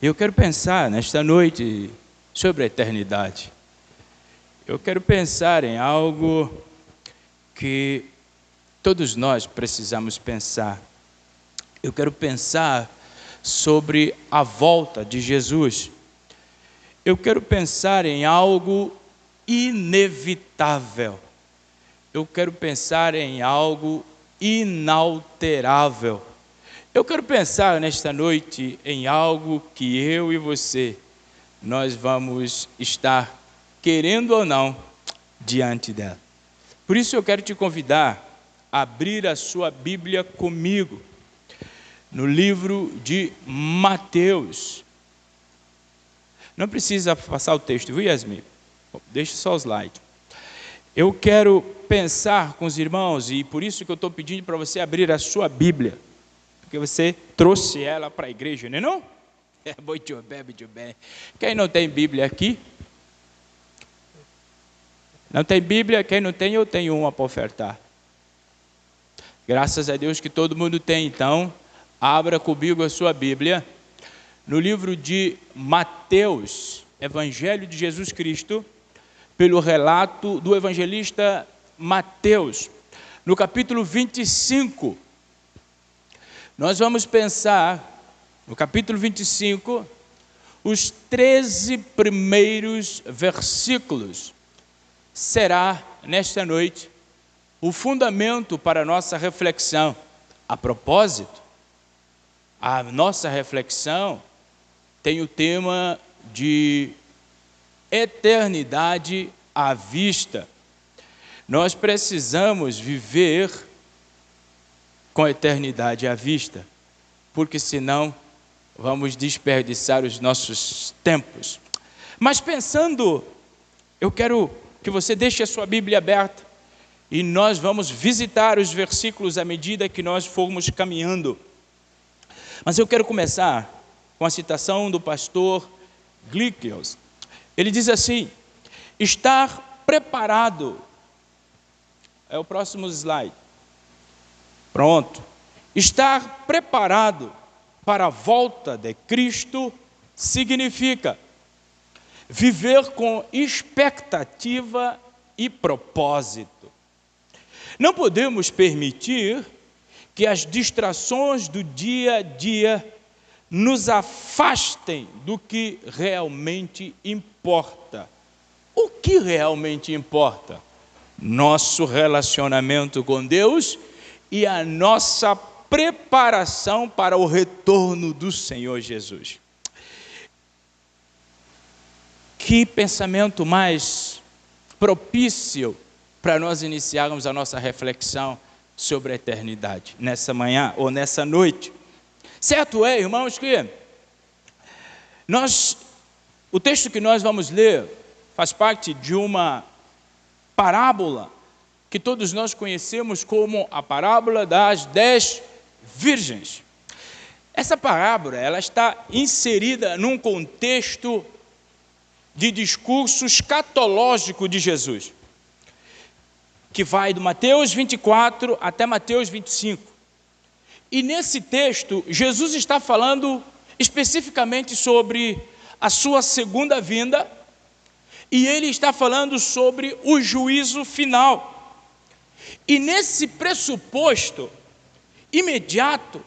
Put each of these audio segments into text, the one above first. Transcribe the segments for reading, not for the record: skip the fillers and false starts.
Eu quero pensar nesta noite sobre a eternidade. Eu quero pensar em algo que todos nós precisamos pensar. Eu quero pensar sobre a volta de Jesus. Eu quero pensar em algo inevitável. Eu quero pensar em algo inalterável. Eu quero pensar nesta noite em algo que eu e você, nós vamos estar, querendo ou não, diante dela. Por isso eu quero te convidar a abrir a sua Bíblia comigo, no livro de Mateus. Não precisa passar o texto, viu, Yasmin? Deixa só o slide. Eu quero pensar com os irmãos, e por isso que eu estou pedindo para você abrir a sua Bíblia, porque você trouxe ela para a igreja, não é não? Muito bem. Quem não tem Bíblia aqui? Não tem Bíblia? Quem não tem, eu tenho uma para ofertar. Graças a Deus que todo mundo tem, então, abra comigo a sua Bíblia, no livro de Mateus, Evangelho de Jesus Cristo, pelo relato do evangelista Mateus, no capítulo 25. Nós vamos pensar, no capítulo 25, os 13 primeiros versículos. Será, nesta noite, o fundamento para a nossa reflexão. A propósito, a nossa reflexão tem o tema de eternidade à vista. Nós precisamos viver com a eternidade à vista, porque senão vamos desperdiçar os nossos tempos. Mas pensando, eu quero que você deixe a sua Bíblia aberta e nós vamos visitar os versículos à medida que nós formos caminhando. Mas eu quero começar com a citação do pastor Glickels. Ele diz assim: estar preparado. É o próximo slide. Pronto. Estar preparado para a volta de Cristo significa viver com expectativa e propósito. Não podemos permitir que as distrações do dia a dia nos afastem do que realmente importa. O que realmente importa? Nosso relacionamento com Deus e a nossa preparação para o retorno do Senhor Jesus. Que pensamento mais propício para nós iniciarmos a nossa reflexão sobre a eternidade, nessa manhã ou nessa noite. Certo é, irmãos, que o texto que nós vamos ler faz parte de uma parábola que todos nós conhecemos como a parábola das 10 virgens. Essa parábola, ela está inserida num contexto de discurso escatológico de Jesus, que vai do Mateus 24 até Mateus 25. E nesse texto, Jesus está falando especificamente sobre a sua segunda vinda, e ele está falando sobre o juízo final. E nesse pressuposto imediato,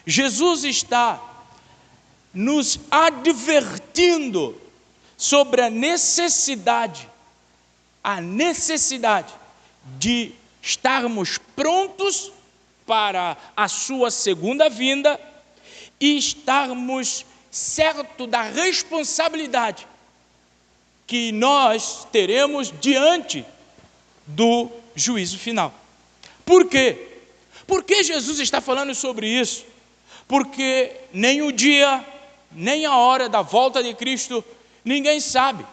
Jesus está nos advertindo sobre a necessidade de estarmos prontos para a sua segunda vinda e estarmos certos da responsabilidade que nós teremos diante do juízo final. Por quê? Por que Jesus está falando sobre isso? Porque nem o dia, nem a hora da volta de Cristo, ninguém sabe.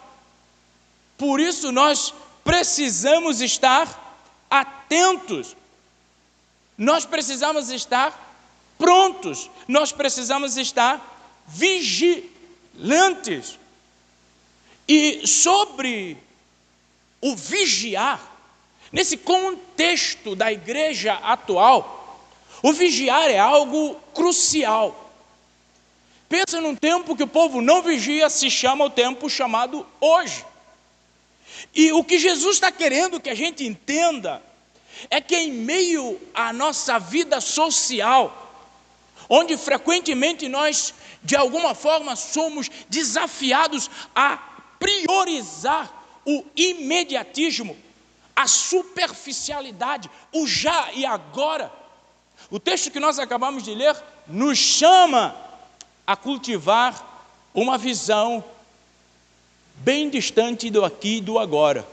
Por isso nós precisamos estar atentos. Nós precisamos estar prontos. Nós precisamos estar vigilantes. E sobre o vigiar, nesse contexto da igreja atual, o vigiar é algo crucial. Pensa num tempo que o povo não vigia, se chama o tempo chamado hoje. E o que Jesus está querendo que a gente entenda é que em meio à nossa vida social, onde frequentemente nós, de alguma forma, somos desafiados a priorizar o imediatismo, a superficialidade, o já e agora. O texto que nós acabamos de ler nos chama a cultivar uma visão bem distante do aqui e do agora,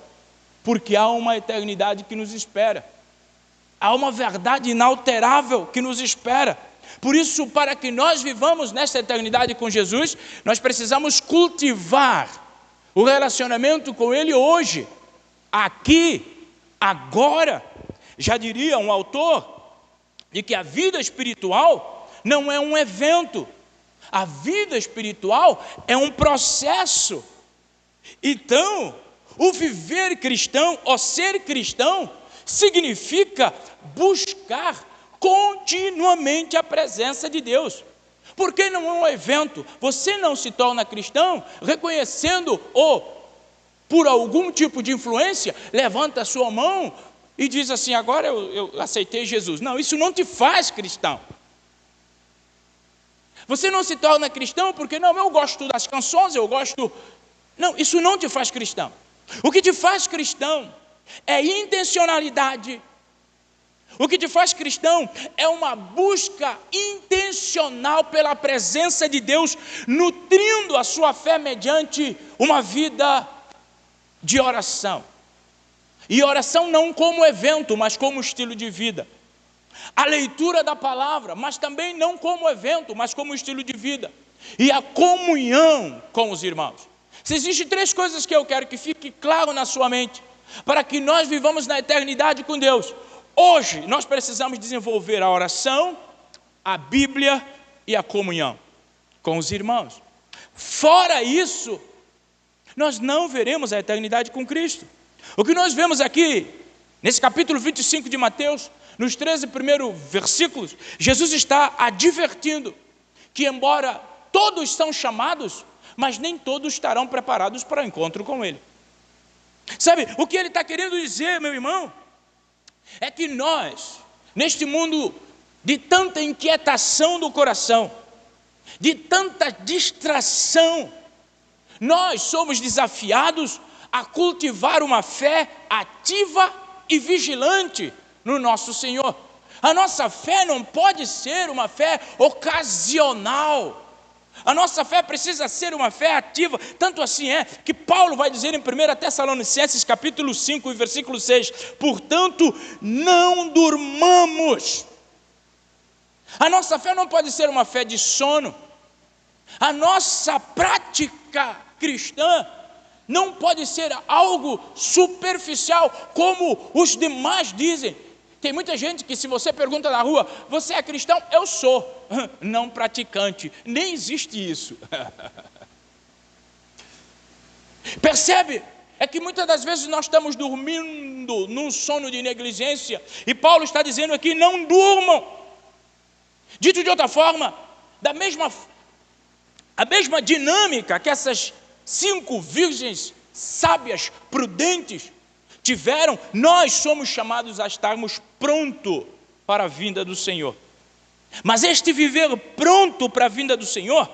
porque há uma eternidade que nos espera, há uma verdade inalterável que nos espera. Por isso, para que nós vivamos nessa eternidade com Jesus, nós precisamos cultivar o relacionamento com Ele hoje, aqui, agora. Já diria um autor de que a vida espiritual não é um evento, a vida espiritual é um processo. Então, o viver cristão, ou ser cristão, significa buscar continuamente a presença de Deus. Porque não é um evento. Você não se torna cristão reconhecendo ou por algum tipo de influência, levanta a sua mão e diz assim: agora eu aceitei Jesus. Não, isso não te faz cristão. Você não se torna cristão porque, não, eu gosto das canções, eu gosto... Não, isso não te faz cristão. O que te faz cristão é intencionalidade. O que te faz cristão é uma busca intencional pela presença de Deus, nutrindo a sua fé mediante uma vida de oração. E oração não como evento, mas como estilo de vida. A leitura da palavra, mas também não como evento, mas como estilo de vida. E a comunhão com os irmãos. Se existem 3 coisas que eu quero que fique claro na sua mente, para que nós vivamos na eternidade com Deus. Hoje, nós precisamos desenvolver a oração, a Bíblia e a comunhão com os irmãos. Fora isso, nós não veremos a eternidade com Cristo. O que nós vemos aqui, nesse capítulo 25 de Mateus, nos 13 primeiros versículos, Jesus está advertindo que, embora todos são chamados, mas nem todos estarão preparados para o encontro com Ele. Sabe, o que Ele está querendo dizer, meu irmão, é que nós, neste mundo de tanta inquietação do coração, de tanta distração, nós somos desafiados a cultivar uma fé ativa e vigilante no nosso Senhor. A nossa fé não pode ser uma fé ocasional. A nossa fé precisa ser uma fé ativa. Tanto assim é que Paulo vai dizer em 1 Tessalonicenses capítulo 5 e versículo 6: portanto, não durmamos. A nossa fé não pode ser uma fé de sono. A nossa prática cristã não pode ser algo superficial, como os demais dizem. Tem muita gente que, se você pergunta na rua: você é cristão? Eu sou. Não praticante. Nem existe isso. Percebe? É que muitas das vezes nós estamos dormindo num sono de negligência. E Paulo está dizendo aqui: não durmam. Dito de outra forma, a mesma dinâmica que essas 5 virgens sábias, prudentes, tiveram, nós somos chamados a estarmos prontos para a vinda do Senhor. Mas este viver pronto para a vinda do Senhor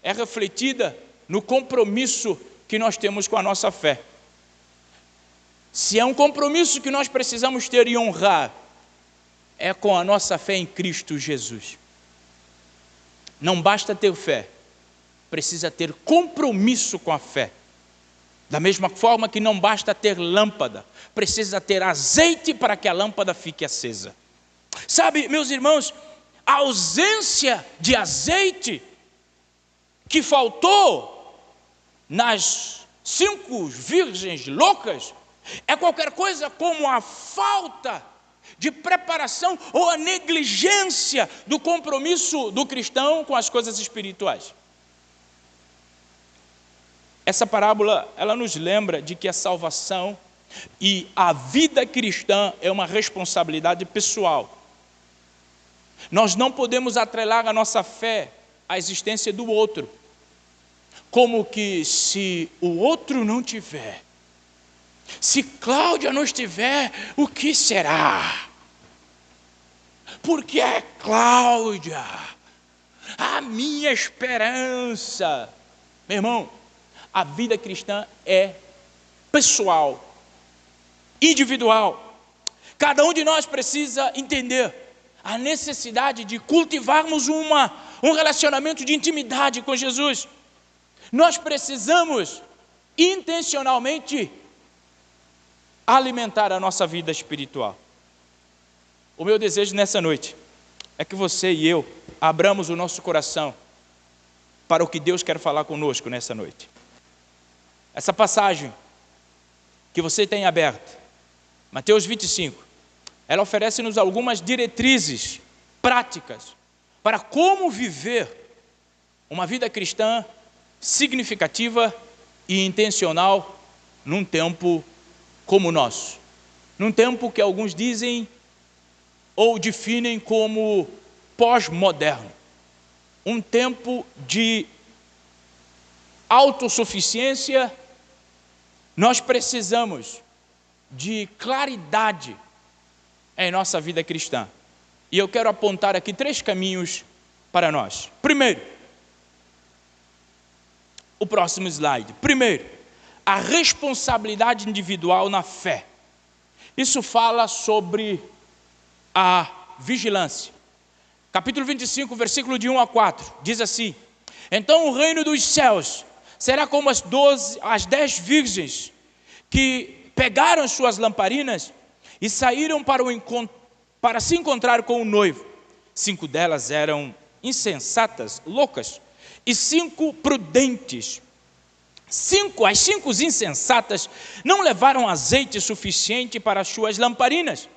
é refletida no compromisso que nós temos com a nossa fé. Se é um compromisso que nós precisamos ter e honrar, é com a nossa fé em Cristo Jesus. Não basta ter fé, precisa ter compromisso com a fé. Da mesma forma que não basta ter lâmpada, precisa ter azeite para que a lâmpada fique acesa. Sabe, meus irmãos, a ausência de azeite que faltou nas 5 virgens loucas é qualquer coisa como a falta de preparação ou a negligência do compromisso do cristão com as coisas espirituais. Essa parábola, ela nos lembra de que a salvação e a vida cristã é uma responsabilidade pessoal. Nós não podemos atrelar a nossa fé a existência do outro. Como que se o outro não tiver, se Cláudia não estiver, o que será? Porque é Cláudia, a minha esperança. Meu irmão, a vida cristã é pessoal, individual. Cada um de nós precisa entender a necessidade de cultivarmos um relacionamento de intimidade com Jesus. Nós precisamos intencionalmente alimentar a nossa vida espiritual. O meu desejo nessa noite é que você e eu abramos o nosso coração para o que Deus quer falar conosco nessa noite. Essa passagem que você tem aberta, Mateus 25, ela oferece-nos algumas diretrizes práticas para como viver uma vida cristã significativa e intencional num tempo como o nosso. Num tempo que alguns dizem ou definem como pós-moderno. Um tempo de autossuficiência. Nós precisamos de claridade em nossa vida cristã. E eu quero apontar aqui 3 caminhos para nós. Primeiro, o próximo slide. Primeiro, a responsabilidade individual na fé. Isso fala sobre a vigilância. Capítulo 25, versículo de 1 a 4, diz assim: então o reino dos céus será como as 10 virgens que pegaram suas lamparinas e saíram para se encontrar com o noivo. 5 delas eram insensatas, loucas, e 5 prudentes. As 5 insensatas não levaram azeite suficiente para as suas lamparinas,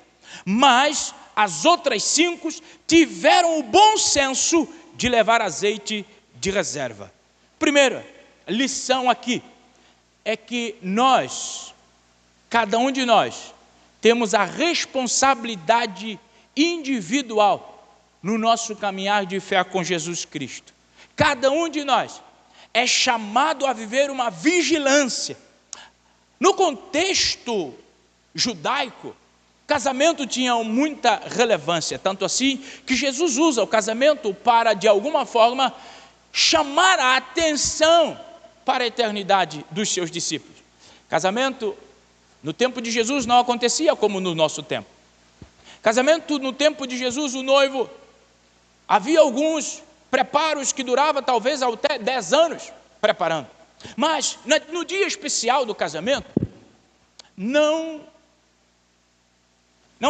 mas as outras 5 tiveram o bom senso de levar azeite de reserva. Primeira lição aqui é que cada um de nós, temos a responsabilidade individual no nosso caminhar de fé com Jesus Cristo. Cada um de nós é chamado a viver uma vigilância. No contexto judaico, casamento tinha muita relevância, tanto assim que Jesus usa o casamento para, de alguma forma, chamar a atenção para a eternidade dos seus discípulos. Casamento, no tempo de Jesus, não acontecia como no nosso tempo. Casamento, no tempo de Jesus, o noivo, havia alguns preparos que duravam talvez até 10 anos preparando. Mas, no dia especial do casamento, não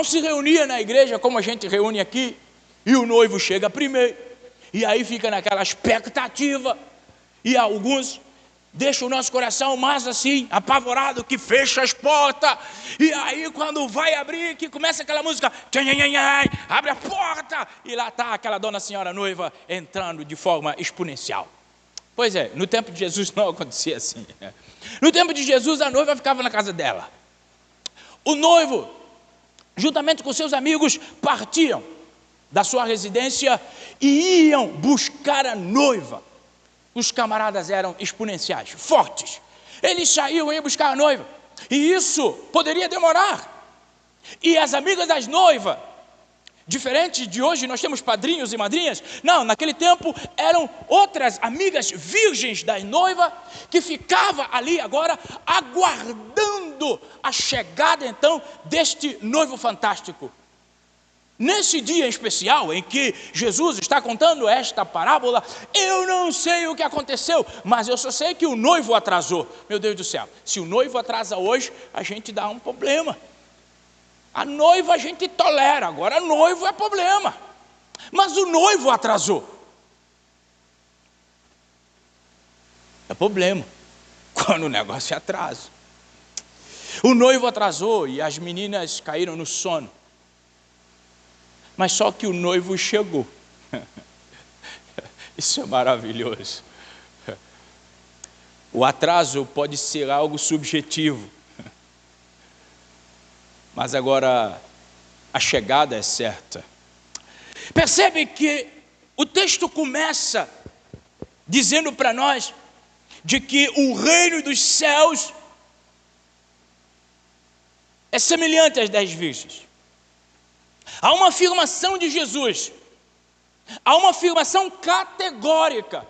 se reunia na igreja como a gente reúne aqui, e o noivo chega primeiro, e aí fica naquela expectativa, e alguns deixam o nosso coração mais assim, apavorado, que fecha as portas, e aí quando vai abrir, que começa aquela música, abre a porta, e lá está aquela dona senhora noiva entrando de forma exponencial. Pois é, no tempo de Jesus não acontecia assim. No tempo de Jesus a noiva ficava na casa dela. O noivo, juntamente com seus amigos, partiam da sua residência e iam buscar a noiva. Os camaradas eram exponenciais, fortes. Eles saíam e iam buscar a noiva. E isso poderia demorar. E as amigas das noivas, diferente de hoje, nós temos padrinhos e madrinhas. Não, naquele tempo eram outras amigas virgens da noiva que ficavam ali agora aguardando a chegada então deste noivo fantástico. Nesse dia especial em que Jesus está contando esta parábola, eu não sei o que aconteceu, mas eu só sei que o noivo atrasou. Meu Deus do céu, se o noivo atrasa hoje, a gente dá um problema. A noiva a gente tolera, agora noivo é problema. Mas o noivo atrasou. É problema quando o negócio atrasa. O noivo atrasou e as meninas caíram no sono. Mas só que o noivo chegou. Isso é maravilhoso. O atraso pode ser algo subjetivo. Mas agora a chegada é certa. Percebe que o texto começa dizendo para nós de que o reino dos céus é semelhante às 10 virgens. Há uma afirmação de Jesus, há uma afirmação categórica.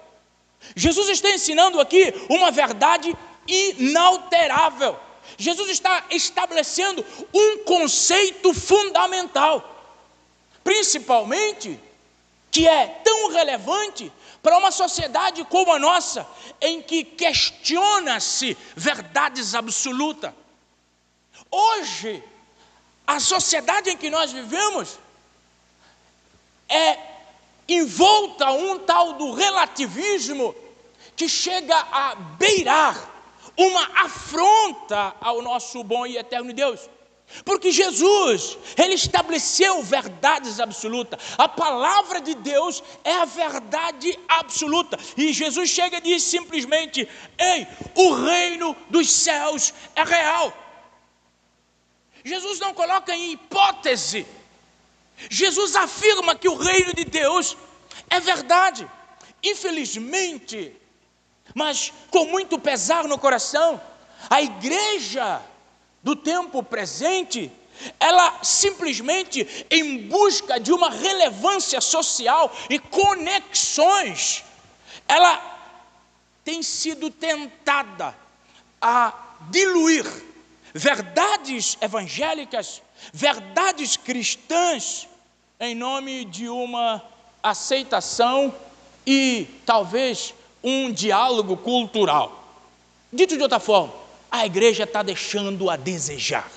Jesus está ensinando aqui uma verdade inalterável. Jesus está estabelecendo um conceito fundamental, principalmente que é tão relevante para uma sociedade como a nossa, em que questiona-se verdades absolutas. Hoje, a sociedade em que nós vivemos é envolta a um tal do relativismo que chega a beirar uma afronta ao nosso bom e eterno Deus. Porque Jesus, Ele estabeleceu verdades absolutas. A palavra de Deus é a verdade absoluta. E Jesus chega e diz simplesmente: ei, o reino dos céus é real. Jesus não coloca em hipótese. Jesus afirma que o reino de Deus é verdade. Infelizmente, mas com muito pesar no coração, a igreja do tempo presente, ela simplesmente, em busca de uma relevância social e conexões, ela tem sido tentada a diluir verdades evangélicas, verdades cristãs, em nome de uma aceitação e talvez um diálogo cultural. Dito de outra forma, a igreja está deixando a desejar.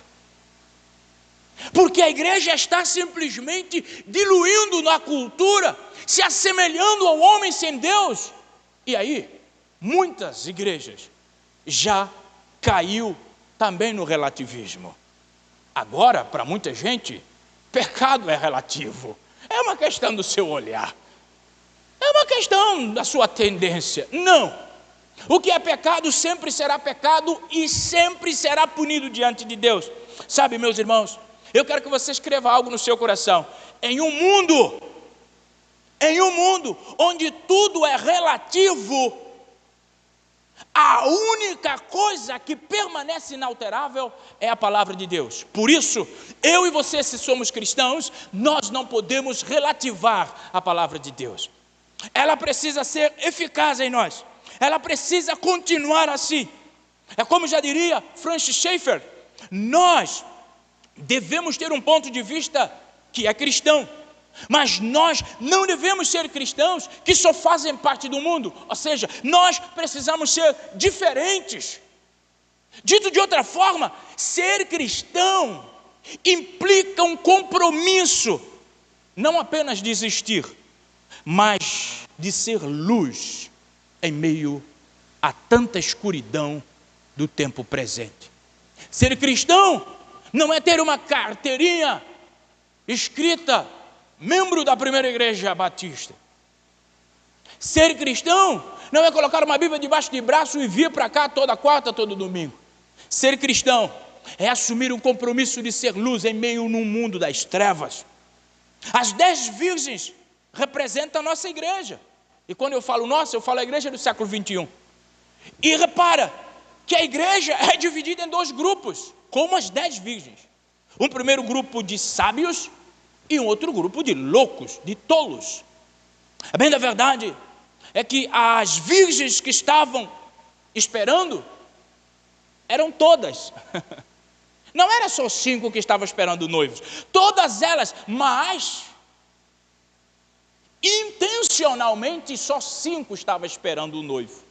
Porque a igreja está simplesmente diluindo na cultura, se assemelhando ao homem sem Deus. E aí, muitas igrejas já caiu também no relativismo. Agora, para muita gente, pecado é relativo. É uma questão do seu olhar. É uma questão da sua tendência. Não. O que é pecado sempre será pecado e sempre será punido diante de Deus. Sabe, meus irmãos, eu quero que você escreva algo no seu coração. Em um mundo onde tudo é relativo, a única coisa que permanece inalterável é a palavra de Deus. Por isso, eu e você, se somos cristãos, nós não podemos relativar a palavra de Deus. Ela precisa ser eficaz em nós. Ela precisa continuar assim. É como já diria Francis Schaeffer, nós devemos ter um ponto de vista que é cristão, mas nós não devemos ser cristãos que só fazem parte do mundo. Ou seja, nós precisamos ser diferentes. Dito de outra forma, ser cristão implica um compromisso, não apenas de existir, mas de ser luz em meio a tanta escuridão do tempo presente. Ser cristão não é ter uma carteirinha escrita membro da primeira igreja batista. Ser cristão não é colocar uma Bíblia debaixo de braço e vir para cá toda quarta, todo domingo. Ser cristão é assumir um compromisso de ser luz em meio num mundo das trevas. As 10 virgens representam a nossa igreja. E quando eu falo nossa, eu falo a igreja do século 21. E repara que a igreja é dividida em 2 grupos, como as 10 virgens. Um primeiro grupo de sábios e um outro grupo de loucos, de tolos. A bem da verdade é que as virgens que estavam esperando eram todas. Não era só 5 que estavam esperando noivos. Todas elas, mas intencionalmente só 5 estavam esperando o noivo.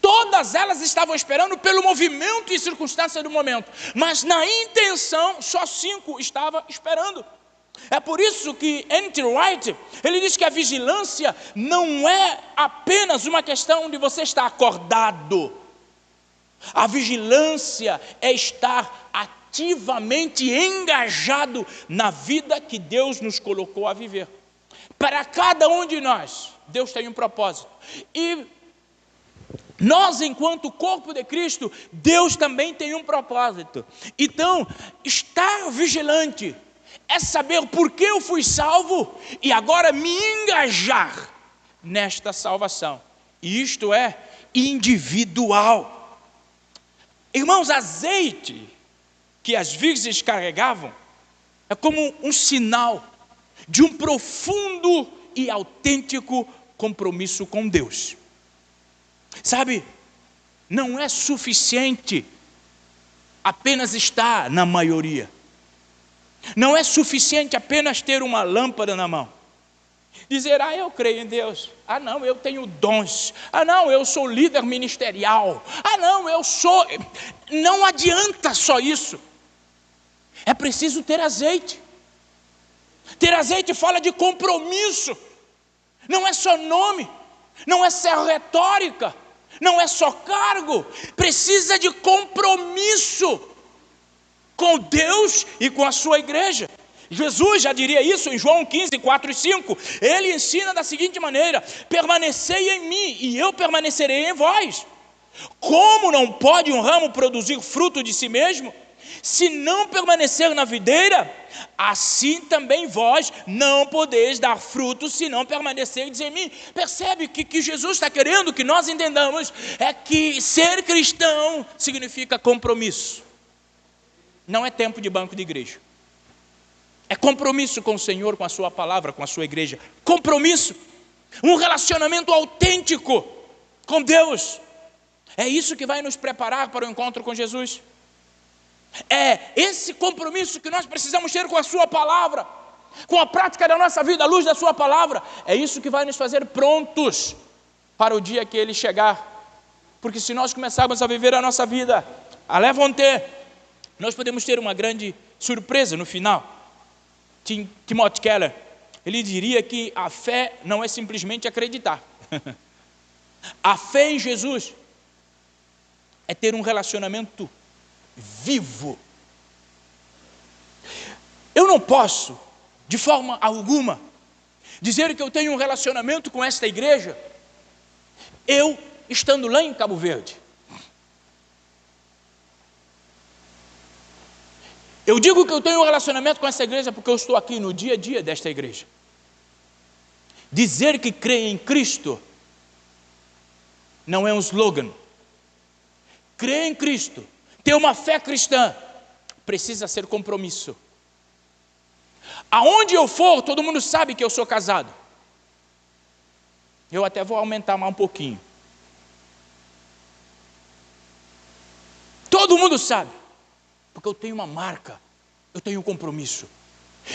Todas elas estavam esperando pelo movimento e circunstância do momento, mas na intenção só 5 estavam esperando. É por isso que N.T. Wright, ele diz que a vigilância não é apenas uma questão de você estar acordado. A vigilância é estar ativamente engajado na vida que Deus nos colocou a viver. Para cada um de nós, Deus tem um propósito. E nós, enquanto corpo de Cristo, Deus também tem um propósito. Então, estar vigilante é saber por que eu fui salvo e agora me engajar nesta salvação. E isto é individual. Irmãos, azeite que as virgens carregavam é como um sinal de um profundo e autêntico compromisso com Deus. Sabe, não é suficiente apenas estar na maioria. Não é suficiente apenas ter uma lâmpada na mão. Dizer, eu creio em Deus. Não, eu tenho dons. Não, eu sou líder ministerial. Não, eu sou... Não adianta só isso. É preciso ter azeite. Ter azeite fala de compromisso. Não é só nome. Não é só retórica. Não é só cargo. Precisa de compromisso com Deus e com a sua igreja. Jesus já diria isso em João 15, 4 e 5. Ele ensina da seguinte maneira: permanecei em mim e eu permanecerei em vós. Como não pode um ramo produzir fruto de si mesmo, se não permanecer na videira? Assim também vós não podeis dar fruto se não permanecerdes em mim. Percebe que Jesus está querendo que nós entendamos é que ser cristão significa compromisso. Não é tempo de banco de igreja. É compromisso com o Senhor, com a sua palavra, com a sua igreja. Compromisso. Um relacionamento autêntico com Deus. É isso que vai nos preparar para o encontro com Jesus. É esse compromisso que nós precisamos ter com a sua palavra, com a prática da nossa vida à luz da sua palavra. É isso que vai nos fazer prontos para o dia que Ele chegar. Porque se nós começarmos a viver a nossa vida a levante, nós podemos ter uma grande surpresa no final. Timothy Keller, ele diria que a fé não é simplesmente acreditar. A fé em Jesus é ter um relacionamento vivo. Eu não posso, de forma alguma, dizer que eu tenho um relacionamento com esta igreja, eu estando lá em Cabo Verde. Eu digo que eu tenho um relacionamento com essa igreja porque eu estou aqui no dia a dia desta igreja. Dizer que crê em Cristo não é um slogan. Crer em Cristo, ter uma fé cristã, precisa ser compromisso. Aonde eu for, todo mundo sabe que eu sou casado. Eu até vou aumentar mais um pouquinho. Todo mundo sabe. Porque eu tenho uma marca, eu tenho um compromisso.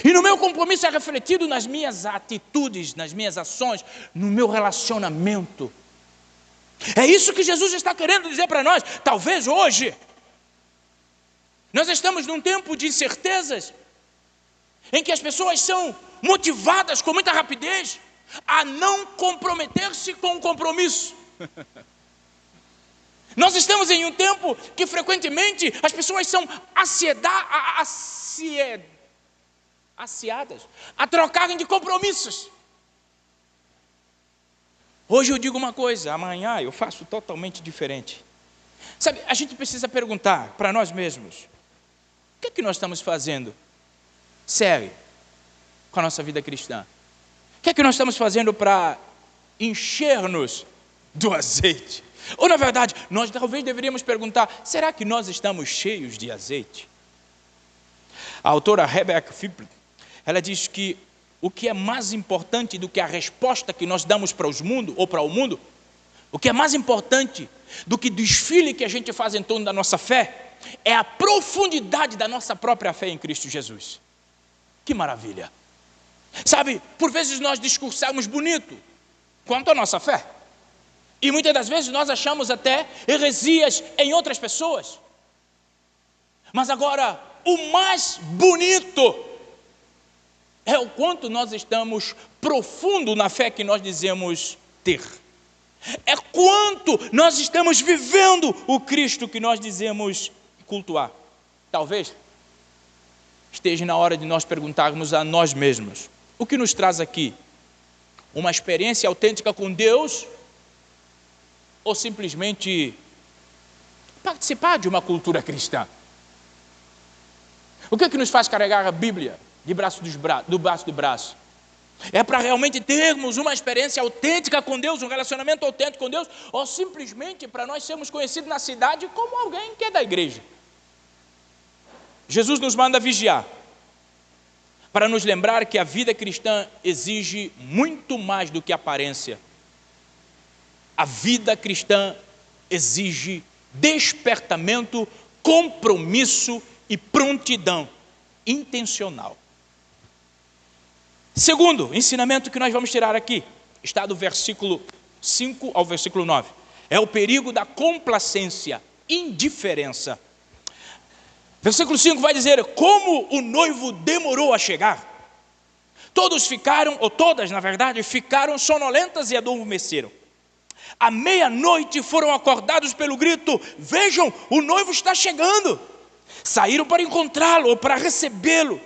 E no meu compromisso é refletido nas minhas atitudes, nas minhas ações, no meu relacionamento. É isso que Jesus está querendo dizer para nós. Talvez hoje, nós estamos num tempo de incertezas, em que as pessoas são motivadas com muita rapidez a não comprometer-se com o compromisso. Nós estamos em um tempo que frequentemente as pessoas são aciadas a trocarem de compromissos. Hoje eu digo uma coisa, amanhã eu faço totalmente diferente. Sabe, a gente precisa perguntar para nós mesmos: o que é que nós estamos fazendo sério com a nossa vida cristã? O que é que nós estamos fazendo para encher-nos do azeite? Ou, na verdade, nós talvez deveríamos perguntar: será que nós estamos cheios de azeite? A autora Rebecca Fibley, ela diz que o que é mais importante do que a resposta que nós damos para o mundo, o que é mais importante do que o desfile que a gente faz em torno da nossa fé, é a profundidade da nossa própria fé em Cristo Jesus. Que maravilha! Sabe, por vezes nós discursamos bonito quanto à nossa fé. E muitas das vezes nós achamos até heresias em outras pessoas. Mas agora, o mais bonito é o quanto nós estamos profundo na fé que nós dizemos ter. É quanto nós estamos vivendo o Cristo que nós dizemos cultuar. Talvez esteja na hora de nós perguntarmos a nós mesmos: o que nos traz aqui? Uma experiência autêntica com Deus? Ou simplesmente participar de uma cultura cristã? O que é que nos faz carregar a Bíblia do braço do braço? É para realmente termos uma experiência autêntica com Deus, um relacionamento autêntico com Deus, ou simplesmente para nós sermos conhecidos na cidade como alguém que é da igreja? Jesus nos manda vigiar, para nos lembrar que a vida cristã exige muito mais do que aparência. A vida cristã exige despertamento, compromisso e prontidão intencional. Segundo ensinamento que nós vamos tirar aqui, está do versículo 5 ao versículo 9, é o perigo da complacência, indiferença. Versículo 5 vai dizer: como o noivo demorou a chegar, todos ficaram, ou todas na verdade, ficaram sonolentas e adormeceram. À meia-noite foram acordados pelo grito: vejam, o noivo está chegando. Saíram para encontrá-lo ou para recebê-lo.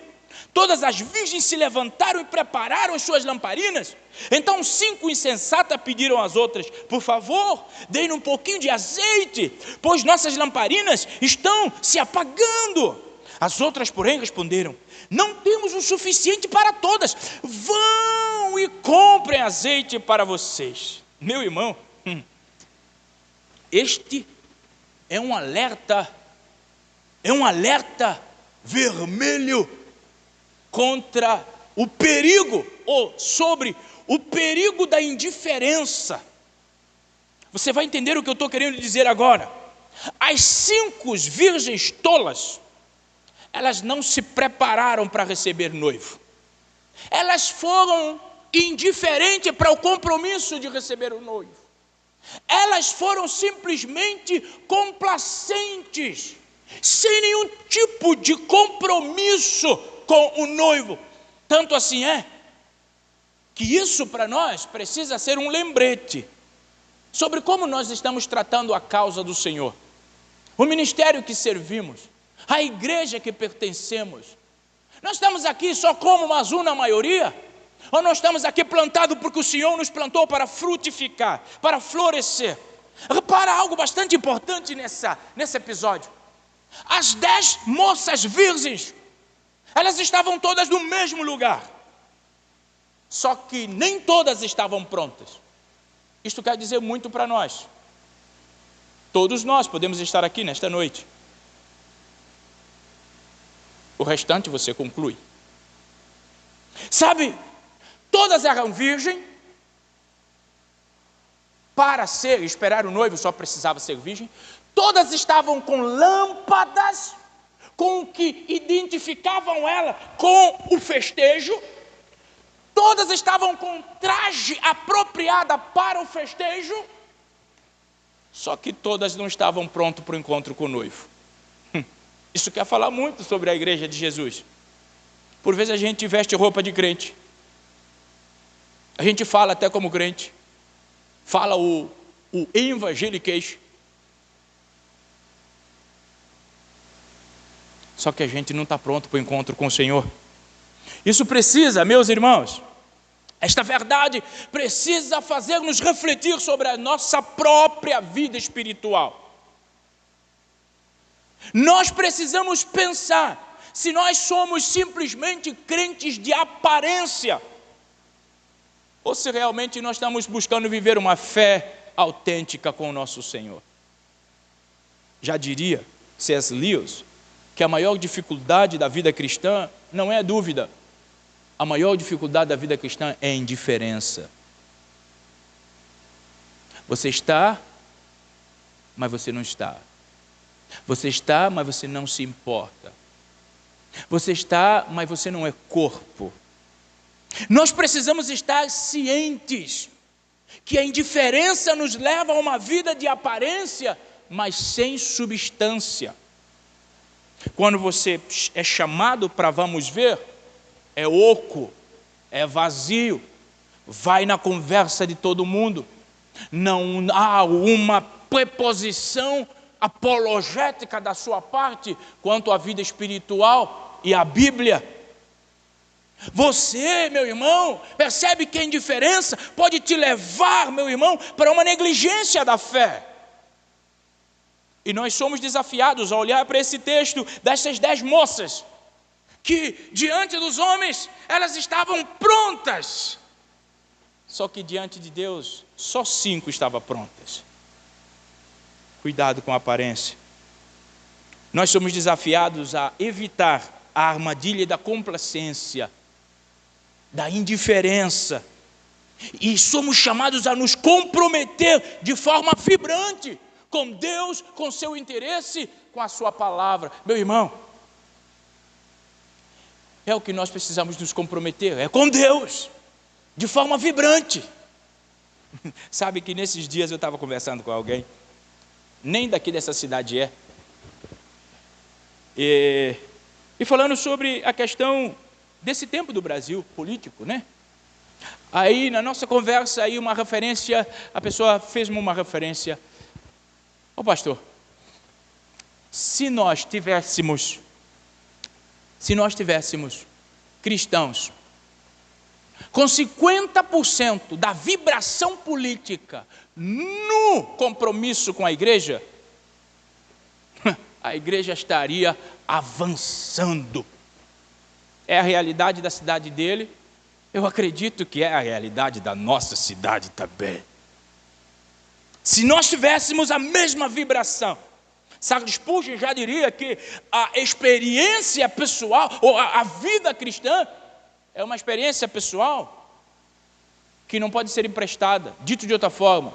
Todas as virgens se levantaram e prepararam as suas lamparinas. Então 5 insensatas pediram às outras: por favor, deem um pouquinho de azeite, pois nossas lamparinas estão se apagando. As outras, porém, responderam: não temos o suficiente para todas. Vão e comprem azeite para vocês. Meu irmão, este é um alerta vermelho contra o perigo, ou sobre o perigo da indiferença. Você vai entender o que eu estou querendo dizer agora. As 5 virgens tolas, elas não se prepararam para receber noivo. Elas foram indiferentes para o compromisso de receber o noivo. Elas foram simplesmente complacentes, sem nenhum tipo de compromisso com o noivo. Tanto assim é que isso para nós precisa ser um lembrete sobre como nós estamos tratando a causa do Senhor, o ministério que servimos, a igreja que pertencemos. Nós estamos aqui só como mais um na maioria? Ou nós estamos aqui plantados porque o Senhor nos plantou para frutificar, para florescer? Repara algo bastante importante nesse episódio. As 10 moças virgens, elas estavam todas no mesmo lugar, só que nem todas estavam prontas. Isto quer dizer muito para nós. Todos nós podemos estar aqui nesta noite. O restante você conclui. Sabe, todas eram virgem. Para esperar o noivo só precisava ser virgem. Todas estavam com lâmpadas, com o que identificavam ela com o festejo. Todas estavam com traje apropriado para o festejo. Só que todas não estavam prontas para o encontro com o noivo. Isso quer falar muito sobre a igreja de Jesus. Por vezes a gente veste roupa de crente. A gente fala até como crente. Fala o evangeliquez. Só que a gente não está pronto para o encontro com o Senhor. Isso precisa, meus irmãos, esta verdade precisa fazer-nos refletir sobre a nossa própria vida espiritual. Nós precisamos pensar se nós somos simplesmente crentes de aparência, ou se realmente nós estamos buscando viver uma fé autêntica com o nosso Senhor. Já diria C.S. Lewis que a maior dificuldade da vida cristã não é a dúvida. A maior dificuldade da vida cristã é a indiferença. Você está, mas você não está. Você está, mas você não se importa. Você está, mas você não é corpo. Nós precisamos estar cientes que a indiferença nos leva a uma vida de aparência, mas sem substância. Quando você é chamado para vamos ver, é oco, é vazio, vai na conversa de todo mundo. Não há uma preposição apologética da sua parte quanto à vida espiritual e à Bíblia. Você, meu irmão, percebe que a indiferença pode te levar, meu irmão, para uma negligência da fé. E nós somos desafiados a olhar para esse texto dessas 10 moças que diante dos homens elas estavam prontas. Só que diante de Deus, só 5 estavam prontas. Cuidado com a aparência. Nós somos desafiados a evitar a armadilha da complacência, da indiferença. E somos chamados a nos comprometer de forma vibrante com Deus, com seu interesse, com a sua palavra. Meu irmão, é o que nós precisamos nos comprometer, é com Deus, de forma vibrante. Sabe que nesses dias eu estava conversando com alguém, nem daqui dessa cidade e falando sobre a questão desse tempo do Brasil, político, né? Aí na nossa conversa, aí uma referência, a pessoa fez-me uma referência. Ô pastor, se nós tivéssemos cristãos com 50% da vibração política no compromisso com a igreja estaria avançando. É a realidade da cidade dele, eu acredito que é a realidade da nossa cidade também. Se nós tivéssemos a mesma vibração, Charles Spurgeon já diria que a experiência pessoal, ou a vida cristã, é uma experiência pessoal que não pode ser emprestada. Dito de outra forma,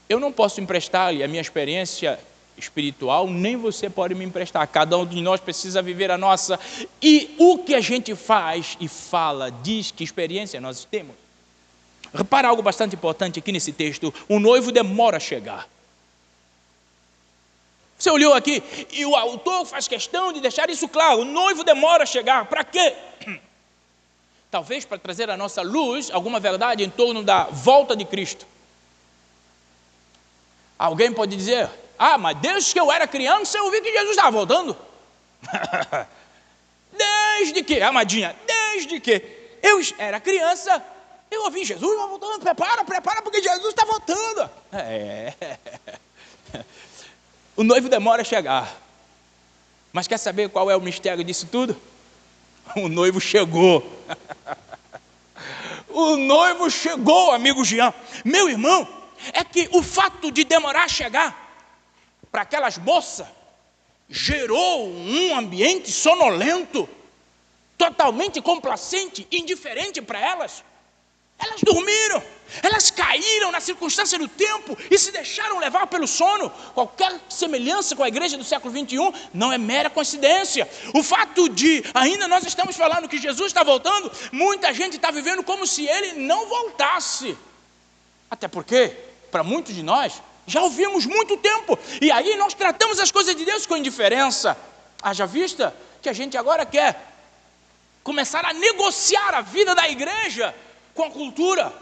eu não posso emprestar-lhe a minha experiência espiritual, nem você pode me emprestar. Cada um de nós precisa viver a nossa. E o que a gente faz e fala, diz que experiência nós temos. Repara algo bastante importante aqui nesse texto. O noivo demora a chegar. Você olhou aqui e o autor faz questão de deixar isso claro. O noivo demora a chegar. Para quê? Talvez para trazer à nossa luz alguma verdade em torno da volta de Cristo. Alguém pode dizer: ah, mas desde que eu era criança eu vi que Jesus estava voltando. Desde que, amadinha, desde que eu era criança, eu ouvi: Jesus está voltando, prepara, porque Jesus está voltando. O noivo demora a chegar. Mas quer saber qual é o mistério disso tudo? O noivo chegou. O noivo chegou, amigo Jean. Meu irmão, é que o fato de demorar a chegar para aquelas moças gerou um ambiente sonolento, totalmente complacente, indiferente para elas. Elas dormiram, elas caíram na circunstância do tempo e se deixaram levar pelo sono. Qualquer semelhança com a igreja do século 21 não é mera coincidência. O fato de ainda nós estamos falando que Jesus está voltando, muita gente está vivendo como se ele não voltasse. Até porque, para muitos de nós, já ouvimos muito tempo. E aí nós tratamos as coisas de Deus com indiferença. Haja vista que a gente agora quer começar a negociar a vida da igreja com a cultura.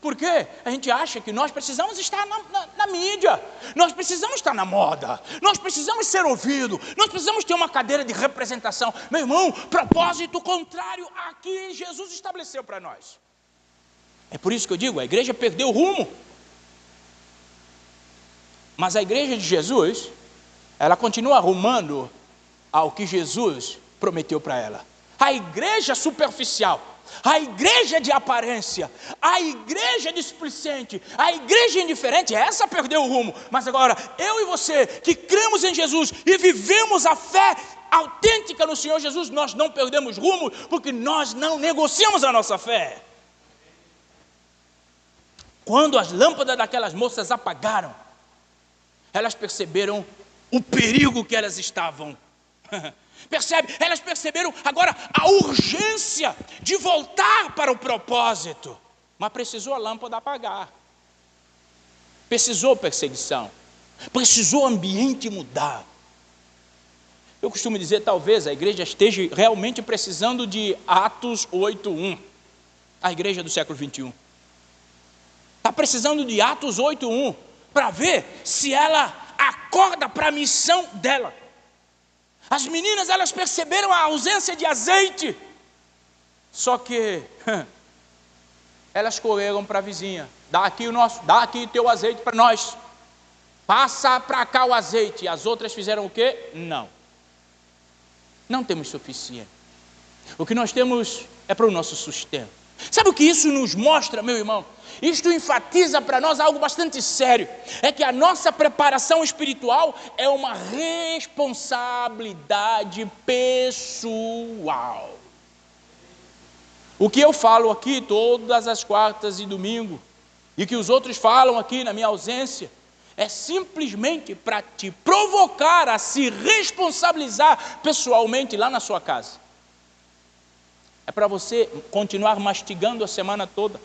Por quê? A gente acha que nós precisamos estar na mídia, nós precisamos estar na moda, nós precisamos ser ouvidos, nós precisamos ter uma cadeira de representação. Meu irmão, propósito contrário a que Jesus estabeleceu para nós. É por isso que eu digo, a igreja perdeu o rumo. Mas a igreja de Jesus, ela continua arrumando ao que Jesus prometeu para ela. A igreja superficial, a igreja de aparência, a igreja displicente, a igreja indiferente, essa perdeu o rumo. Mas agora, eu e você, que cremos em Jesus e vivemos a fé autêntica no Senhor Jesus, nós não perdemos rumo, porque nós não negociamos a nossa fé. Quando as lâmpadas daquelas moças apagaram, elas perceberam o perigo que elas estavam. Percebe? Elas perceberam agora a urgência de voltar para o propósito. Mas precisou a lâmpada apagar. Precisou perseguição. Precisou o ambiente mudar. Eu costumo dizer, talvez a igreja esteja realmente precisando de Atos 8:1. A igreja do século 21. Está precisando de Atos 8:1 para ver se ela acorda para a missão dela. As meninas, elas perceberam a ausência de azeite. Só que elas correram para a vizinha. Dá aqui teu azeite para nós. Passa para cá o azeite. E as outras fizeram o quê? Não temos suficiente. O que nós temos é para o nosso sustento. Sabe o que isso nos mostra, meu irmão? Isto enfatiza para nós algo bastante sério. É que a nossa preparação espiritual é uma responsabilidade pessoal. O que eu falo aqui todas as quartas e domingo, e que os outros falam aqui na minha ausência, é simplesmente para te provocar a se responsabilizar pessoalmente lá na sua casa. É para você continuar mastigando a semana toda.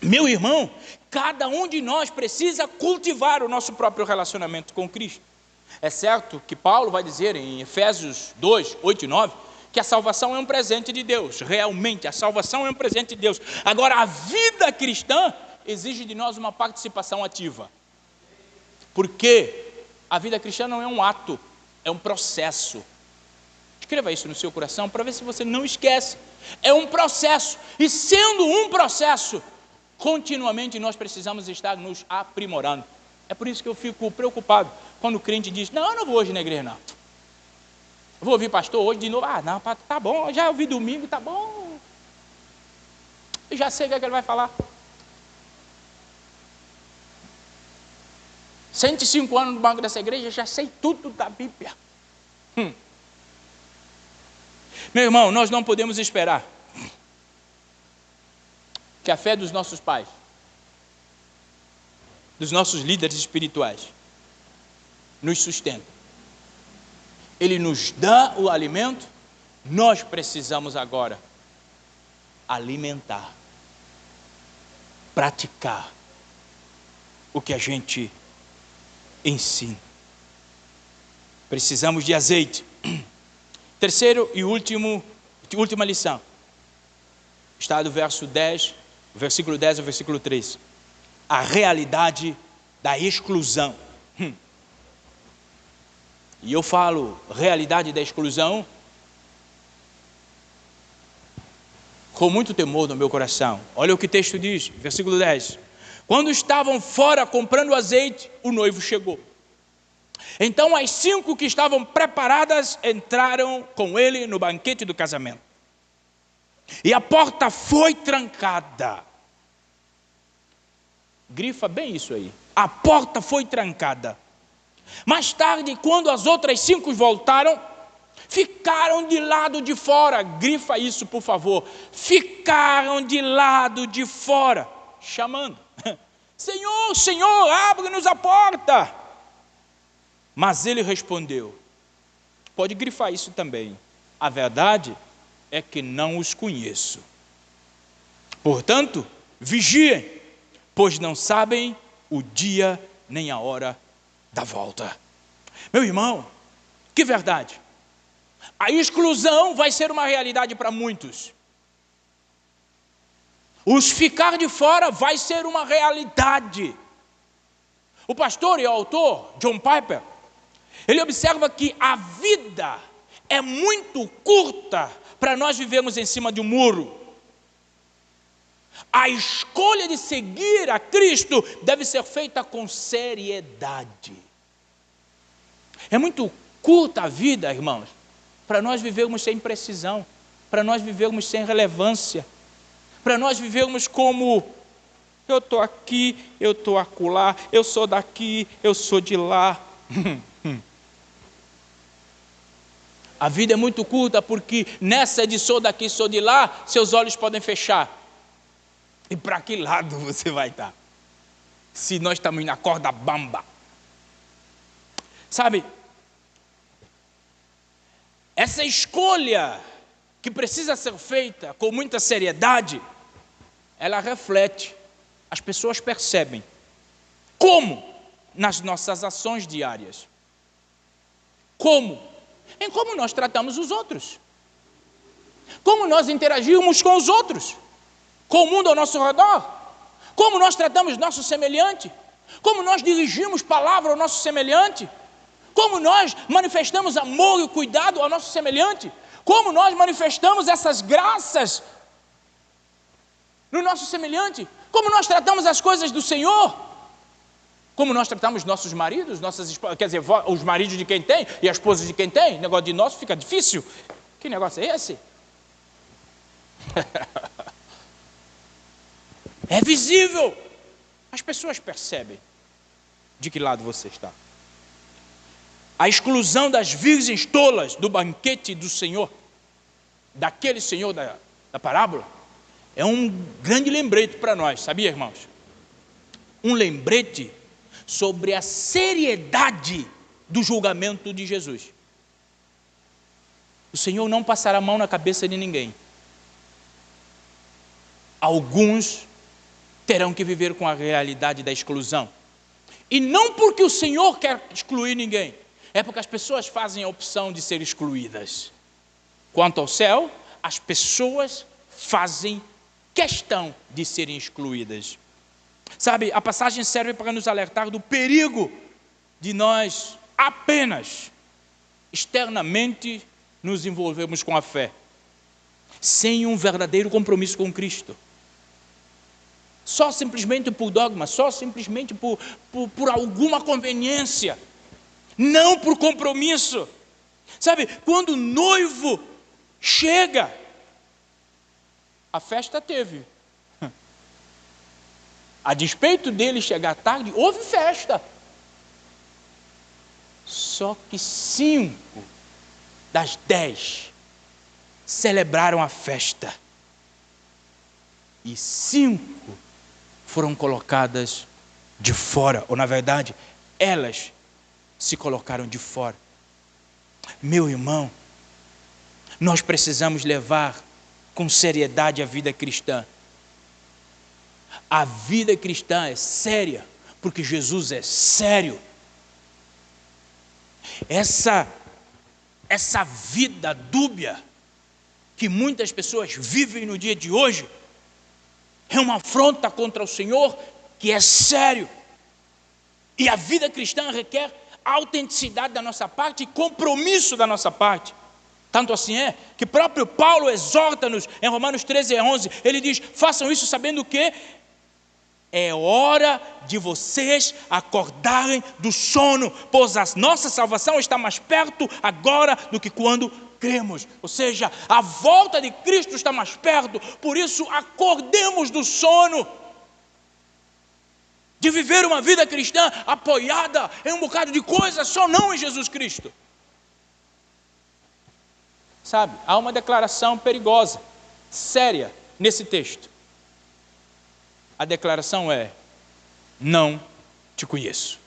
Meu irmão, cada um de nós precisa cultivar o nosso próprio relacionamento com Cristo. É certo que Paulo vai dizer em Efésios 2, 8 e 9, que a salvação é um presente de Deus. Realmente, a salvação é um presente de Deus. Agora, a vida cristã exige de nós uma participação ativa. Porque a vida cristã não é um ato, é um processo. Escreva isso no seu coração para ver se você não esquece. É um processo. E sendo um processo, continuamente nós precisamos estar nos aprimorando. É por isso que eu fico preocupado quando o crente diz: não, eu não vou hoje na igreja, não. Eu vou ouvir pastor hoje de novo. Ah, não, tá bom, já ouvi domingo, tá bom. Eu já sei o que ele vai falar. 105 anos no banco dessa igreja, já sei tudo da Bíblia. Meu irmão, nós não podemos esperar que a fé dos nossos pais, dos nossos líderes espirituais, nos sustenta. Ele nos dá o alimento, nós precisamos agora alimentar, praticar o que a gente ensina. Precisamos de azeite. Terceiro e última lição. Está do versículo 10 ao versículo 13. A realidade da exclusão. E eu falo realidade da exclusão com muito temor no meu coração. Olha o que o texto diz, versículo 10. Quando estavam fora comprando azeite, o noivo chegou. Então as 5 que estavam preparadas entraram com ele no banquete do casamento. E a porta foi trancada. Grifa bem isso aí. A porta foi trancada. Mais tarde, quando as outras 5 voltaram, ficaram de lado de fora. Grifa isso, por favor. Ficaram de lado de fora, chamando: Senhor, Senhor, abre-nos a porta. Mas ele respondeu, pode grifar isso também: a verdade é que não os conheço. Portanto, vigiem, pois não sabem o dia nem a hora da volta. Meu irmão, que verdade! A exclusão vai ser uma realidade para muitos. Os ficar de fora vai ser uma realidade. O pastor e autor John Piper, ele observa que a vida é muito curta para nós vivermos em cima de um muro. A escolha de seguir a Cristo deve ser feita com seriedade. É muito curta a vida, irmãos, para nós vivermos sem precisão, para nós vivermos sem relevância, para nós vivermos como: eu estou aqui, eu estou acolá, eu sou daqui, eu sou de lá. A vida é muito curta porque nessa de sou daqui, sou de lá, seus olhos podem fechar. E para que lado você vai estar? Se nós estamos na corda bamba. Sabe, essa escolha que precisa ser feita com muita seriedade, ela reflete, as pessoas percebem. Como? Nas nossas ações diárias. Como? Em como nós tratamos os outros. Como nós interagimos com os outros. Com o mundo ao nosso redor. Como nós tratamos nosso semelhante. Como nós dirigimos palavra ao nosso semelhante. Como nós manifestamos amor e cuidado ao nosso semelhante. Como nós manifestamos essas graças no nosso semelhante. Como nós tratamos as coisas do Senhor. Como nós tratamos nossos maridos, nossas esposas, quer dizer, os maridos de quem tem e as esposas de quem tem. O negócio de nosso fica difícil. Que negócio é esse? É visível. As pessoas percebem de que lado você está. A exclusão das virgens tolas do banquete do Senhor, daquele Senhor da parábola, é um grande lembrete para nós, sabia, irmãos? Um lembrete sobre a seriedade do julgamento de Jesus. O Senhor não passará a mão na cabeça de ninguém. Alguns terão que viver com a realidade da exclusão. E não porque o Senhor quer excluir ninguém, é porque as pessoas fazem a opção de ser excluídas. Quanto ao céu, as pessoas fazem questão de serem excluídas. Sabe, a passagem serve para nos alertar do perigo de nós apenas externamente nos envolvermos com a fé, sem um verdadeiro compromisso com Cristo. Só simplesmente por dogma, só simplesmente por alguma conveniência, não por compromisso. Sabe, quando o noivo chega, a festa teve. A despeito dele chegar tarde, houve festa. Só que 5 das 10 celebraram a festa. E 5 foram colocadas de fora. Ou, na verdade, elas se colocaram de fora. Meu irmão, nós precisamos levar com seriedade a vida cristã. A vida cristã é séria, porque Jesus é sério. Essa vida dúbia que muitas pessoas vivem no dia de hoje é uma afronta contra o Senhor que é sério. E a vida cristã requer autenticidade da nossa parte e compromisso da nossa parte. Tanto assim é que próprio Paulo exorta-nos em Romanos 13:11. Ele diz: façam isso sabendo que é hora de vocês acordarem do sono, pois a nossa salvação está mais perto agora do que quando cremos. Ou seja, a volta de Cristo está mais perto, por isso acordemos do sono, de viver uma vida cristã apoiada em um bocado de coisas, só não em Jesus Cristo. Sabe, há uma declaração perigosa, séria, nesse texto. A declaração é: não te conheço.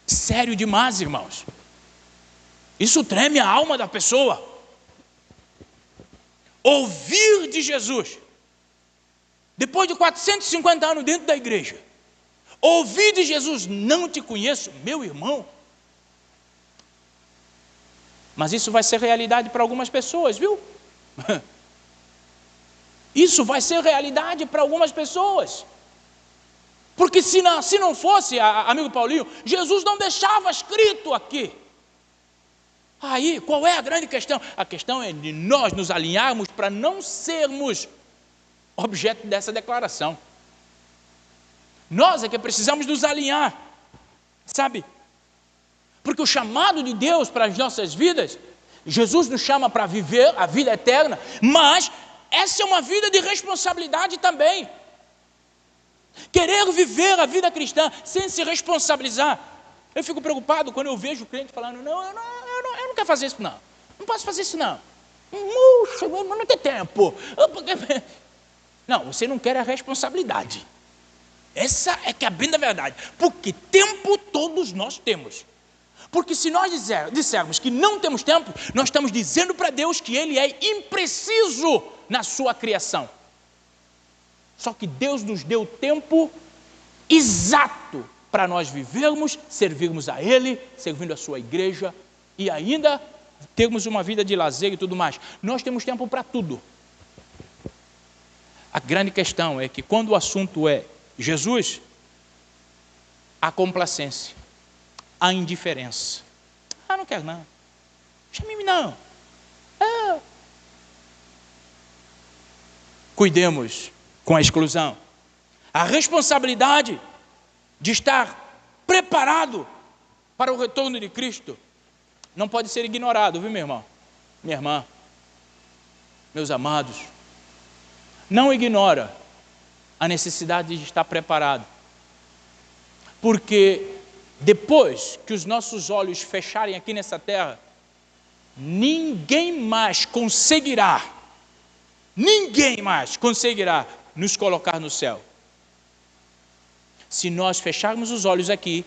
Sério demais, irmãos. Isso treme a alma da pessoa. Ouvir de Jesus, depois de 450 anos dentro da igreja, ouvir de Jesus: não te conheço, meu irmão. Mas isso vai ser realidade para algumas pessoas, viu? Isso vai ser realidade para algumas pessoas. Porque se não fosse, amigo Paulinho, Jesus não deixava escrito aqui. Aí, qual é a grande questão? A questão é de nós nos alinharmos para não sermos objeto dessa declaração. Nós é que precisamos nos alinhar, sabe? Porque o chamado de Deus para as nossas vidas, Jesus nos chama para viver a vida eterna, mas essa é uma vida de responsabilidade também. Querer viver a vida cristã sem se responsabilizar. Eu fico preocupado quando eu vejo o crente falando: eu não quero fazer isso não. Não posso fazer isso não. Puxa, não tem tempo. Não, você não quer a responsabilidade. Essa é que é a bem da verdade. Porque tempo todos nós temos. Porque se nós dissermos que não temos tempo, nós estamos dizendo para Deus que Ele é impreciso na sua criação. Só que Deus nos deu tempo exato para nós vivermos, servirmos a Ele, servindo a sua igreja e ainda termos uma vida de lazer e tudo mais. Nós temos tempo para tudo. A grande questão é que quando o assunto é Jesus, há complacência, há indiferença. Não quero não. Chame-me não. Cuidemos com a exclusão. A responsabilidade de estar preparado para o retorno de Cristo não pode ser ignorado, viu, meu irmão? Minha irmã, meus amados, não ignora a necessidade de estar preparado, porque depois que os nossos olhos fecharem aqui nessa terra, ninguém mais conseguirá nos colocar no céu, se nós fecharmos os olhos aqui,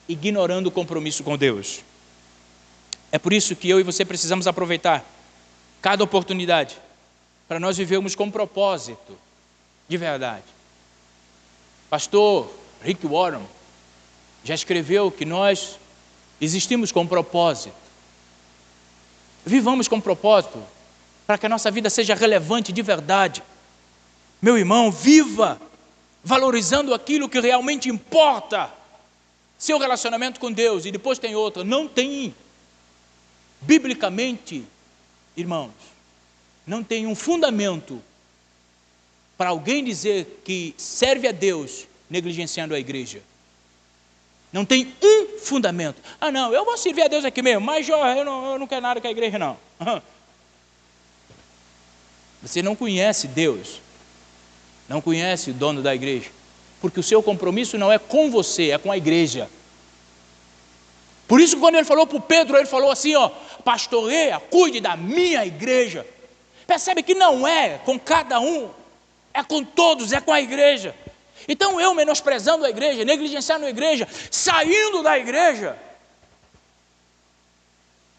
ignorando o compromisso com Deus. É por isso que eu e você precisamos aproveitar cada oportunidade para nós vivermos com propósito de verdade. Pastor Rick Warren já escreveu que nós existimos com propósito. Vivamos com propósito para que a nossa vida seja relevante de verdade. Meu irmão, viva valorizando aquilo que realmente importa. Seu relacionamento com Deus, e depois tem outra. Não tem, biblicamente, irmãos, não tem um fundamento para alguém dizer que serve a Deus negligenciando a igreja. Não tem um fundamento. Ah, não, eu vou servir a Deus aqui mesmo, mas eu não quero nada com a igreja, não. Você não conhece Deus, não conhece o dono da igreja, porque o seu compromisso não é com você, é com a igreja. Por isso, quando ele falou para o Pedro, ele falou assim, pastoreia, cuide da minha igreja. Percebe que não é com cada um, é com todos, é com a igreja. Então eu menosprezando a igreja, negligenciando a igreja, saindo da igreja,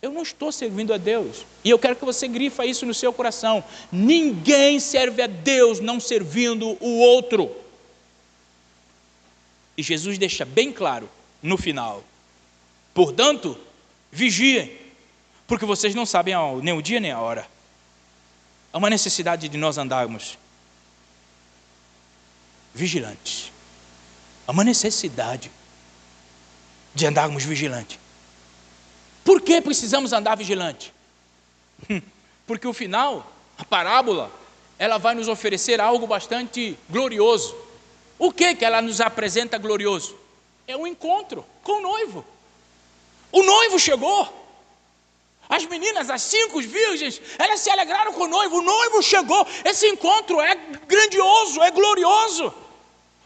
eu não estou servindo a Deus. E eu quero que você grifa isso no seu coração. Ninguém serve a Deus não servindo o outro. E Jesus deixa bem claro no final. Portanto, vigiem, porque vocês não sabem nem o dia nem a hora. Há uma necessidade de nós andarmos vigilantes. Há uma necessidade de andarmos vigilantes. Por que precisamos andar vigilante? Porque o final, a parábola, ela vai nos oferecer algo bastante glorioso. O que ela nos apresenta glorioso? É um encontro com o noivo. O noivo chegou. As meninas, as 5 virgens, elas se alegraram com o noivo chegou. Esse encontro é grandioso, é glorioso.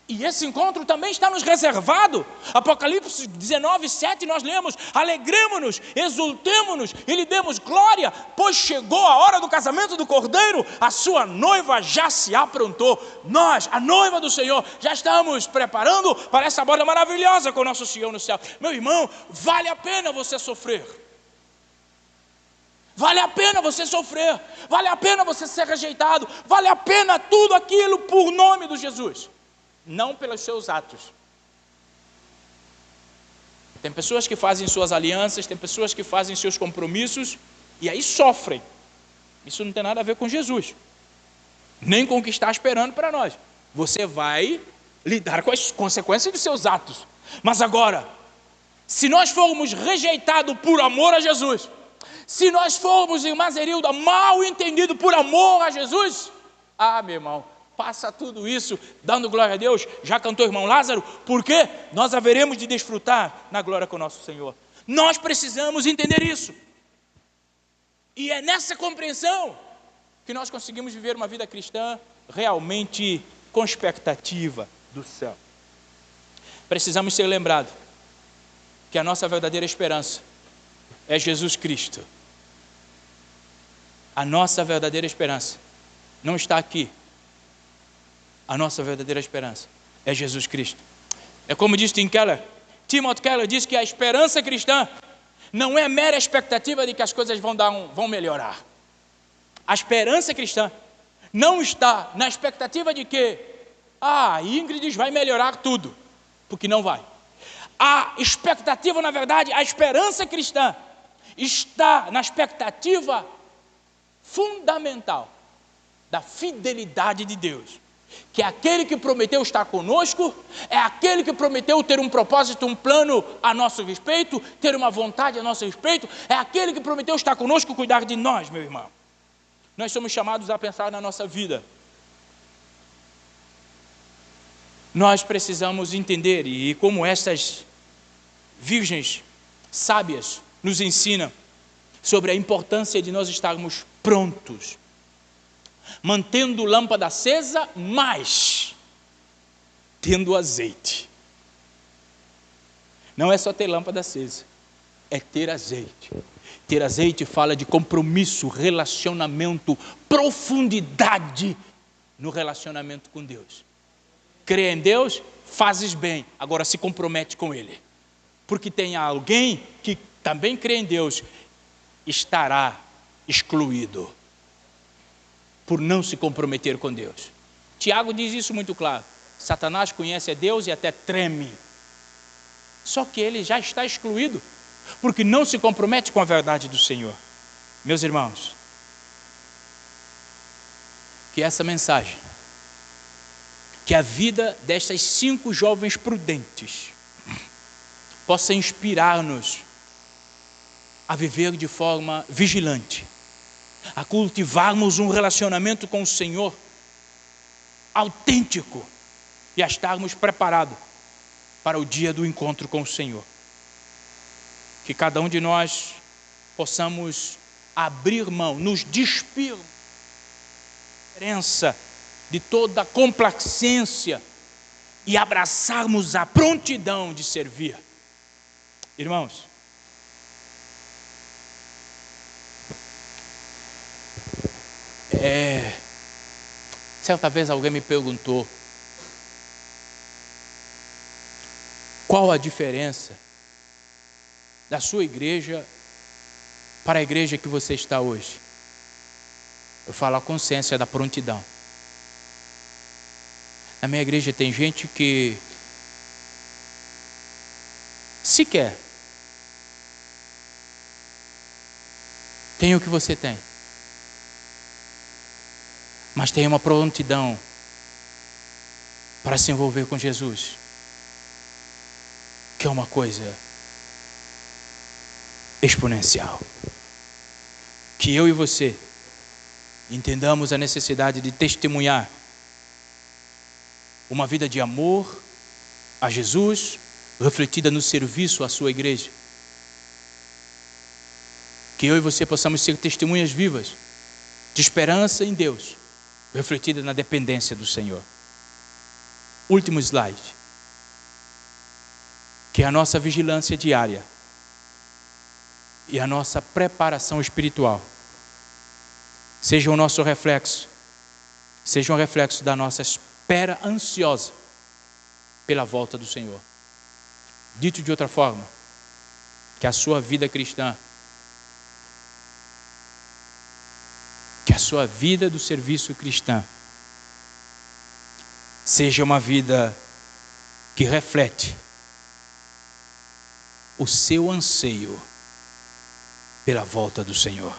E esse encontro também está nos reservado. Apocalipse 19:7 nós lemos: alegremo-nos, exultemo-nos e lhe demos glória, pois chegou a hora do casamento do Cordeiro, a sua noiva já se aprontou. Nós, a noiva do Senhor, já estamos preparando para essa boda maravilhosa com o nosso Senhor no céu. Meu irmão, vale a pena você sofrer. Vale a pena você sofrer, vale a pena você ser rejeitado, vale a pena tudo aquilo por nome de Jesus. Não pelos seus atos. Tem pessoas que fazem suas alianças, tem pessoas que fazem seus compromissos e aí sofrem. Isso não tem nada a ver com Jesus, nem com o que está esperando para nós. Você vai lidar com as consequências dos seus atos. Mas agora, se nós formos rejeitados por amor a Jesus, se nós formos, irmã Zerilda, mal entendido por amor a Jesus, meu irmão, passa tudo isso dando glória a Deus. Já cantou o irmão Lázaro? Porque nós haveremos de desfrutar na glória com o nosso Senhor. Nós precisamos entender isso. E é nessa compreensão que nós conseguimos viver uma vida cristã realmente com expectativa do céu. Precisamos ser lembrados que a nossa verdadeira esperança é Jesus Cristo. A nossa verdadeira esperança não está aqui. A nossa verdadeira esperança é Jesus Cristo. É como diz Timothy Keller diz que a esperança cristã não é mera expectativa de que as coisas vão melhorar. A esperança cristã não está na expectativa de que Ingrid vai melhorar tudo, porque não vai. A expectativa, na verdade, a esperança cristã está na expectativa fundamental da fidelidade de Deus, que é aquele que prometeu estar conosco, é aquele que prometeu ter um propósito, um plano a nosso respeito, ter uma vontade a nosso respeito, é aquele que prometeu estar conosco, cuidar de nós, meu irmão. Nós somos chamados a pensar na nossa vida. Nós precisamos entender, e como essas virgens sábias nos ensinam, sobre a importância de nós estarmos prontos, mantendo lâmpada acesa, mas tendo azeite. Não é só ter lâmpada acesa, é ter azeite. Ter azeite fala de compromisso, relacionamento, profundidade no relacionamento com Deus. Crê em Deus, fazes bem, agora se compromete com Ele. Porque tem alguém que também crê em Deus, estará excluído por não se comprometer com Deus. Tiago diz isso muito claro. Satanás conhece a Deus e até treme. Só que ele já está excluído, porque não se compromete com a verdade do Senhor. Meus irmãos, que essa mensagem, que a vida destas 5 jovens prudentes possa inspirar-nos a viver de forma vigilante, a cultivarmos um relacionamento com o Senhor autêntico e a estarmos preparados para o dia do encontro com o Senhor. Que cada um de nós possamos abrir mão, nos despir da diferença de toda a complacência e abraçarmos a prontidão de servir. Irmãos, certa vez alguém me perguntou qual a diferença da sua igreja para a igreja que você está hoje. Eu falo a consciência da prontidão. Na minha igreja tem gente que sequer tem o que você tem, mas tem uma prontidão para se envolver com Jesus, que é uma coisa exponencial. Que eu e você entendamos a necessidade de testemunhar uma vida de amor a Jesus, refletida no serviço à sua igreja. Que eu e você possamos ser testemunhas vivas de esperança em Deus, refletida na dependência do Senhor. Último slide. Que a nossa vigilância diária e a nossa preparação espiritual seja o nosso reflexo, seja um reflexo da nossa espera ansiosa pela volta do Senhor. Dito de outra forma, que a sua vida cristã, que a sua vida do serviço cristã seja uma vida que reflete o seu anseio pela volta do Senhor.